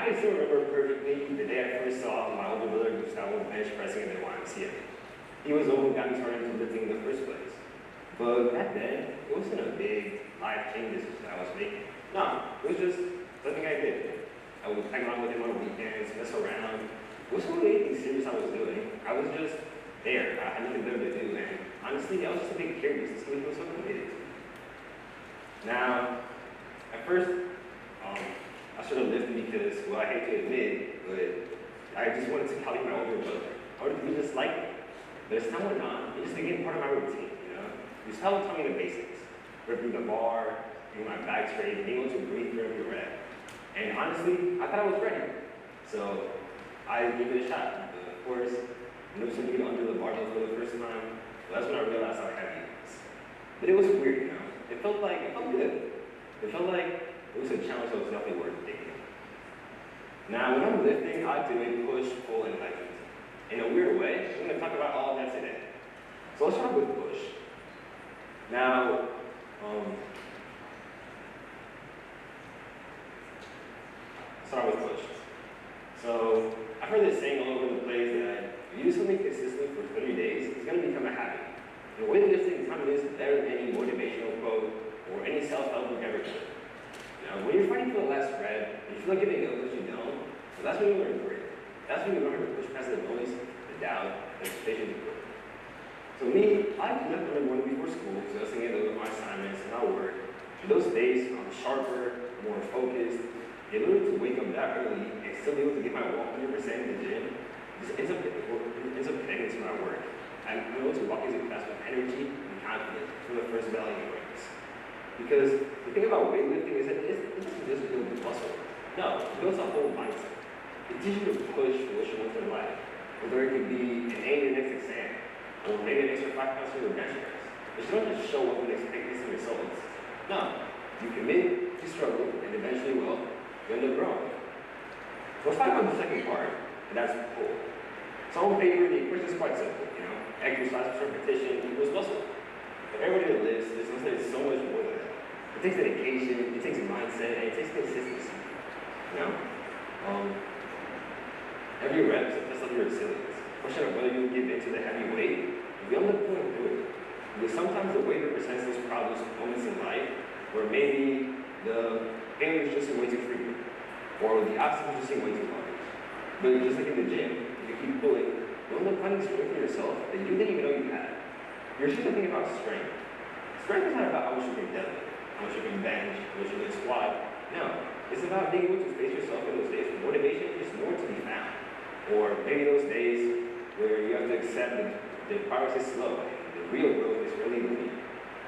can still remember perfectly the day I first saw my older brother Gustavo bench pressing in the YMCA. He was the one who got me started into lifting in the first place. But back then, it wasn't a big life-changing decision that I was making. No, it was just something I did. I would hang around with him on weekends, mess around. It wasn't really anything serious I was doing. I was just there. I had nothing better to do, and honestly, I was just a bit curious to see what he was so committed to. Now, at first, I started lifting because, well, I hate to admit, but I just wanted to copy my older brother. I wanted to be just like him. But as time went on, it just became part of my routine, you know? Gustavo taught me the basics. Ripping the bar, doing my back straight, being able to breathe through every rep. And honestly, I thought I was ready. So I gave it a shot. But of course, noticing me under the barbell for the first time, well, that's when I realized how heavy it was. But it was weird, you know? It felt good. It felt like it was a challenge that was definitely worth taking. Now, when I'm lifting, I do a push, pull, and leg lift. In a weird way, I'm going to talk about all of that today. So let's start with push. Now, start with push. So I've heard this saying all over the place that if you do something consistently for 30 days, it's going to become a habit. And weightlifting time is better than any motivational quote or any self-help book ever could. Now, when you're fighting for the last rep, and you feel like giving up because you don't, well, that's when you learn grit. That's when you learn how to push past the noise, the doubt, and expectation to quit. So me, I left early morning before school because I was thinking of my assignments and my work. In those days, I'm sharper, more focused. In order to wake up that early and still be able to get my 100% in the gym, this ends up connecting to my work. I'm able to walk into class with energy and confidence from the first bell in ranks. Because the thing about weightlifting is that it doesn't just build muscle. No, it builds a whole mindset. It teaches you to push for what you want in life. Whether it could be an A in your next exam, or maybe an extra 5 pounds for your bench press. But you don't just show up and expect instant results. No, you commit, you struggle, and eventually, well, you end up growing. So let's talk about the second part, and that's pull. So on paper, the equation is quite simple, you know? Exercise plus repetition equals muscle. But everybody that lives, there's so much more than that. It takes dedication, it takes mindset, and it takes consistency. You know? Every rep is a test of your resilience. Question of whether you give into the heavy weight, you don't look point through it. Because sometimes the weight represents those problems, moments in life, where maybe the failure is just way too frequent, or the obstacle is just way too large. But just like in the gym, if you keep pulling, you'll end up finding strength in yourself that you didn't even know you had. You're just thinking about strength. Strength is not about how much you can deadlift, how much you can bench, how much you can squat. No, it's about being able to face yourself in those days where motivation is nowhere to be found. Or maybe those days where you have to accept that the progress is slow and the real growth is really linear.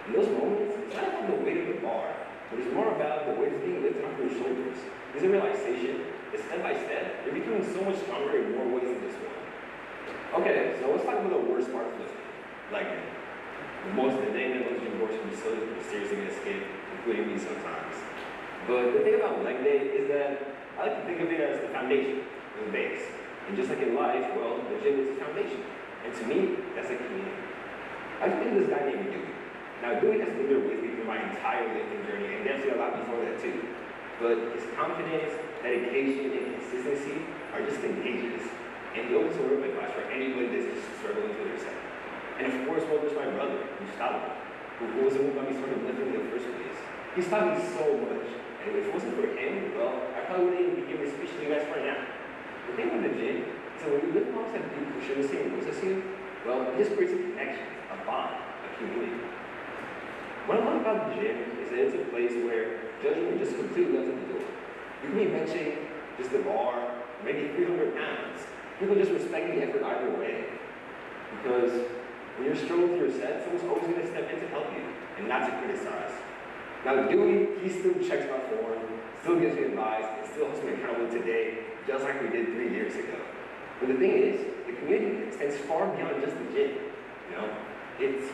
In those moments, it's not about the weight of the bar, but it's more about the weight that's being lifted off your shoulders. There's a realization that step by step, you're becoming so much stronger in more ways than just one. Okay, so let's talk about the worst part of lifting, leg day. The name that most gym goers can be so seriously going to skip, including me sometimes. But the thing about leg day is that I like to think of it as the foundation, the base. And just like in life, well, the gym is the foundation. And to me, that's a community. I've been this guy named Dewey. Now, Dewey has been there with me through my entire lifting journey, and definitely a lot before that too. But his confidence, dedication, and consistency are just contagious. And he opens a word of advice for anybody that's just struggling to themselves. And of course, well, there's my brother, Gustavo, who was the one who got me started lifting in the first place. He's taught me so much. And if it wasn't for him, well, I probably wouldn't even be giving a speech to you guys right now. The thing with the gym is that when you live alongside people who share the same goals as you, well, it just creates a connection, a bond, a community. What I love about the gym is that it's a place where judgment just completely left at the door. You can be benching just the bar, maybe 300 pounds. People just respect the effort either way. Because when you're struggling through your set, someone's always going to step in to help you and not to criticize. Now, Dewey, he still checks my form, still gives me advice, and still holds me accountable today, just like we did 3 years ago. But the thing is, the community extends far beyond just the gym. You know, it's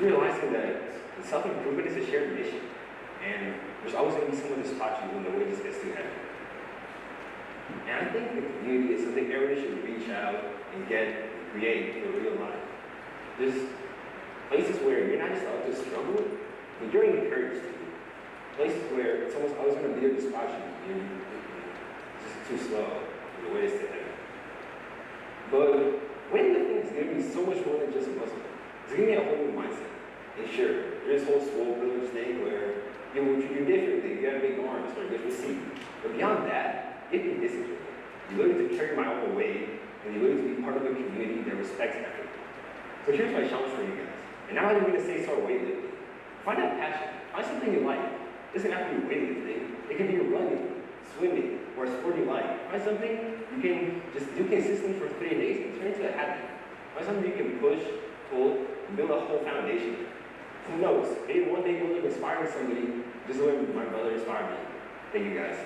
realizing that self-improvement is a shared mission, and there's always going to be someone to spot you when the weight just gets too heavy. And I think the community is something everybody should reach out and create in real life. There's places where you're not just allowed to struggle, but you're encouraged to. Places where someone's always going to be there to spot you. too slow, the way it's heavy. But weightlifting is giving me so much more than just muscle. It's giving me a whole new mindset. And sure, there's this whole swole village thing where you know what you do differently, you have big arms or good physique. But beyond that, you have to be disciplined. You learn to carry my own weight, and you learn to be part of a community that respects effort. So here's my challenge for you guys. And now I'm going to say start weightlifting. Find a passion. Find something you like. It doesn't have to be weightlifting. It can be running, swimming, or a sport you like. Find something you can just do consistently for 3 days and turn into a habit. Find something you can push, pull, and build a whole foundation. Who knows? Maybe one day you'll end up inspiring somebody just the way my brother inspired me. Thank you guys.